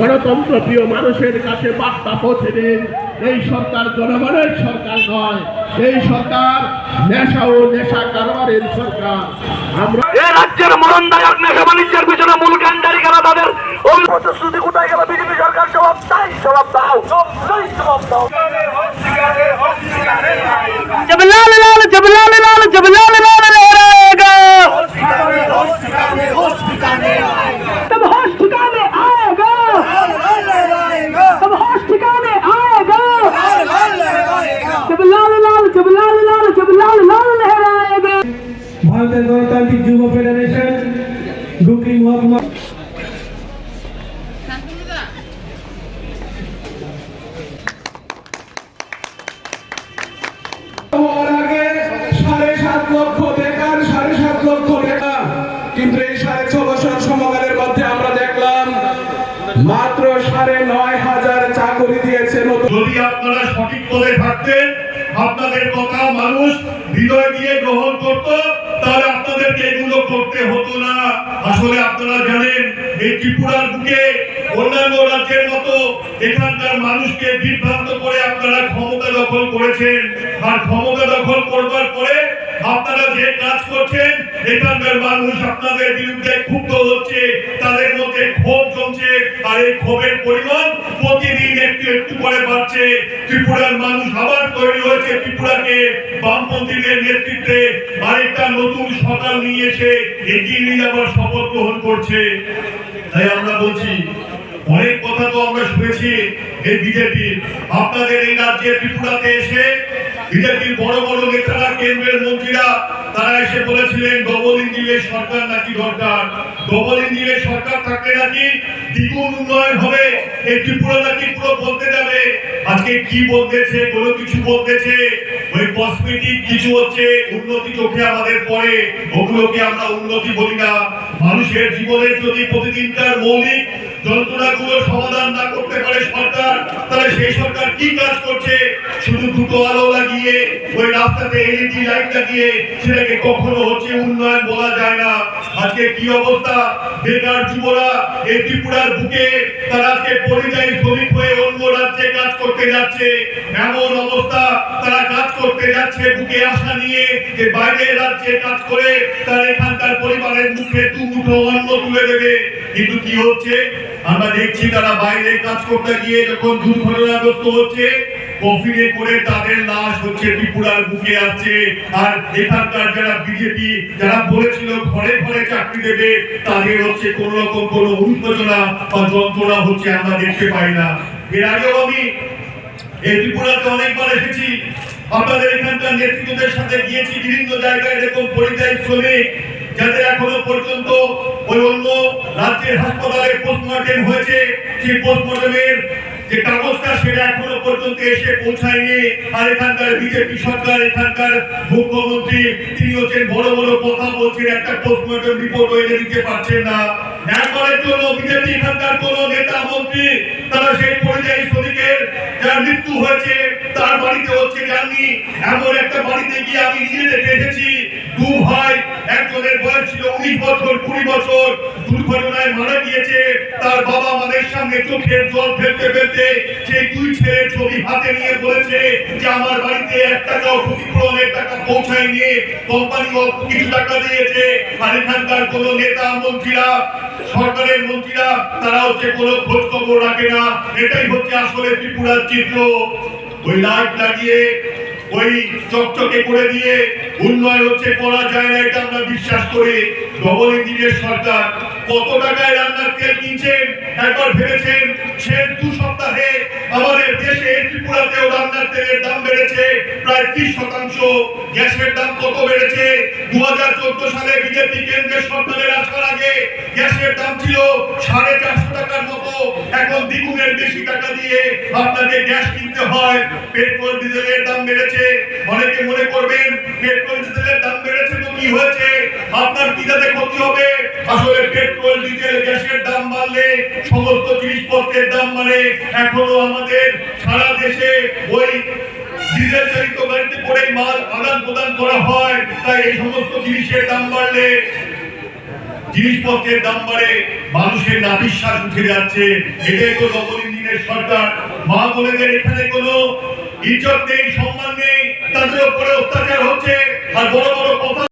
গণতন্ত্র প্রিয় মানুষের কাছে বার্তা পৌঁছে দিন, এই সরকার জনগণের সরকার নয়, এই সরকার নেশা ও নেশা কারবারের সরকার। আমরা এই রাজ্যের মরণদায়ক নেশা বাণিজ্যের পিছনে মূল কাণ্ডারি কারা, তাদের প্রতিশ্রুতি কোথায় গেল? বিজেপি সরকার জবাব চাই, জবাব দাও, জবাব দাও। জবলাল লাল জবলাল লাল জবলাল লাল লহরাएगा, तब होश ठिकाने आएगा, तब होश ठिकाने आएगा, जबलाल लाल जबलाल लाल जबलाल लाल लहराएगा। ভারতের গণতান্ত্রিক যুব ফেডারেশন ডুকরি মহকুমা কিন্তু এই 6.5 বছর সময়কালের মধ্যে আমরা দেখলাম মাত্র 9,500 চাকরি দিয়েছে। যদি আপনারা সঠিক পথে থাকতেন, আপনাদের কথা মানুষ হৃদয় দিয়ে গ্রহণ করত, তাহলে আপনাদেরকে এগুলো করতে হতো না। আসলে আপনারা জানেন, এই ত্রিপুরার বুকে অন্যান্য রাজ্যের মতো এখানকার মানুষকে বিভ্রান্ত করে আপনারা ক্ষমতা দখল করেছেন। আর ক্ষমতা দখল করবার পরে আপনারা যে কাজ করছেন, এখানকার মানুষ আপনাদের বিরুদ্ধে ক্ষুব্ধ হচ্ছে, তাদের মধ্যে ক্ষোভ জমছে, আর এই ক্ষোভের পরিমাণ প্রতিদিন একটু একটু করে বাড়ছে। ত্রিপুরার মানুষ আবার তৈরি হয়েছে ত্রিপুরাকে বামপন্থীদের নেতৃত্বে আরেকটা নতুন সকাল নিয়ে এসে এগিয়ে নিয়ে যাবার শপথ গ্রহণ করছে। তাই আমরা বলছি, অনেক কথা তো আমরা শুনেছি এই বিজেপি, আপনাদের এই রাজ্যে ত্রিপুরাতে এসে বিজেপির বড় বড় নেতারা, কেন্দ্রের মন্ত্রীরা, তারা এসে বলেছিলেন ডবল ইঞ্জিনের সরকার নাকি দরকার, ডবল ইঞ্জিনের সরকার থাকলে নাকি দ্বিগুণ উন্নয়ন হবে, এই ত্রিপুরা নাকি পুরো বলতে যাবে। আজকে কি বলতেছে? কোনো কিছু বলতেছে, ওই কসমেটিক কিছু হচ্ছে, উন্নতি চোখে আমাদের পড়ে, ওগুলোকে আমরা উন্নতি বলি না। মানুষের জীবনের যদি প্রতিদিনকার মৌলিক যন্ত্রণাগুলো সমাধান না করতে পারে সরকার, তাহলে সেই সরকার কি কাজ করছে? শুধু দুটো আলো লাগিয়ে, ওই রাস্তাতে এলইডি লাইট লাগিয়ে সেটাকে কখনো হচ্ছে উন্নয়ন বলা যায় না। আজকে কি অবস্থা? বেকার যুবরা এই ত্রিপুরার বুকে তারা আজকে পরিযায়ী শ্রমিক হয়ে অন্য রাজ্যে কাজ করতে যাচ্ছে। এমন অবস্থা, তারা কাজ করতে যাচ্ছে বুকে আশা নিয়ে যে বাইরের রাজ্যে কাজ করে তারা এখানকার পরিবারের মুখে দু মুঠো অন্ন তুলে দেবে। কিন্তু কি হচ্ছে? আমরা দেখছি তারা বাইরে কাজ করতে গিয়ে যখন দুর্ঘটনাগ্রস্ত হচ্ছে, কফিনে করে তাদের লাশ হচ্ছে ত্রিপুরার বুকে আসছে। আর এখানকার যারা বিজেপি, যারা বলেছিল ঘরে ঘরে চাকরি দেবে, তাদের হচ্ছে কোন রকম কোন উন্নতনা বা যন্ত্রণা হচ্ছে আমরা দেখতে পাই না। এর আগেও আমি এই ত্রিপুরাতে অনেকবার এসেছি, আপনাদের এখানকার নেতৃত্বদের সাথে গিয়েছি বিভিন্ন জায়গায়। এরকম পরিযায়ী শ্রমিক যাদের এখনো পর্যন্ত ওই অন্য রাজ্যের হাসপাতালে পোস্টমর্টেম হয়েছে, সেই পোস্টমর্টেমের যে কাগজটা সেটা এখনো পর্যন্ত এসে পৌঁছায়নি। আর এখানকার বিজেপি সরকার, এখানকার মুখ্যমন্ত্রী, তিনি হচ্ছেন বড় বড় কথা বলছেন, একটা পোস্টমর্টেম রিপোর্ট এনে দিতে পারছেন না। একবারের জন্য বিজেপি এখানকার কোন নেতা মন্ত্রী তারা সেই পরিযায়ী শ্রমিকের যার মৃত্যু হয়েছে তার বাড়িতে হচ্ছে যাননি। এমন একটা বাড়িতে গিয়ে আমি নিজে দেখে এসেছি, দু ভাই, একজনের বয়স ছিল 19 বছর, 20 বছর, দুর্ঘটনায় মারা গিয়েছে। তার বাবা আমাদের সামনে চোখের জল ফেলতে ফেলতে সেই দুই ছেলের ছবি হাতে নিয়ে বলেছে যে আমার বাড়িতে 1 টাকাও ক্ষতিপূরণের টাকা পৌঁছায়নি, কোম্পানি অল্প কিছু টাকা দিয়েছে। আর এখানকার কোন নেতা মন্ত্রীরা, সরকারের মন্ত্রীরা, তারা হচ্ছে কোনো খোঁজ খবর রাখে না। এটাই হচ্ছে আসলে ত্রিপুরার চিত্র। ওই লাইট লাগিয়ে, ওই চকচকে করে দিয়ে উন্নয়ন হচ্ছে করা যায় না, এটা আমরা বিশ্বাস করি। ডবল ইঞ্জিনের সরকার কত টাকায় রান্নার তেল কিনছেন একবার ভেবেছেন? শেষ 2 সপ্তাহে আমাদের দেশে ত্রিপুরাতেও রান্নার তেলের দাম বেড়েছে প্রায় 30%। গ্যাসের দাম কত বেড়েছে? 2014 সালে বিজেপি কেন্দ্রের সরকারের আসার আগে গ্যাসের দাম ছিল 450 টাকার মতো, এখন দ্বিগুণের বেশি টাকা দিয়ে আপনাকে গ্যাস কিনতে হয়। পেট্রোল ডিজেলের দাম বেড়েছে। অনেকে মনে করবেন পেট্রোল ডিজেলের দাম বেড়েছে তো কি হয়েছে, আপনার কি যাতে ক্ষতি হবে? আসলে পেট্রোল ডিজেল গ্যাসের দাম বাড়লে সমস্ত জিনিসপত্রের দাম বাড়ে। এখনো আমাদের সারা দেশে ওই ডিজেল চালিত গাড়িতে করে মাল আদান প্রদান করা হয়, তাই এই সমস্ত জিনিসের দাম বাড়লে জিনিসপত্রের দাম বাড়ে, মানুষের নাভিশ্বাস উঠে যাচ্ছে। এটাই তো ডবল ইঞ্জিনের সরকার। মা বোনেদের এখানে কোনো ইজ্জত নেই, সম্মান নেই, তাদের উপরে অত্যাচার হচ্ছে। আর বড়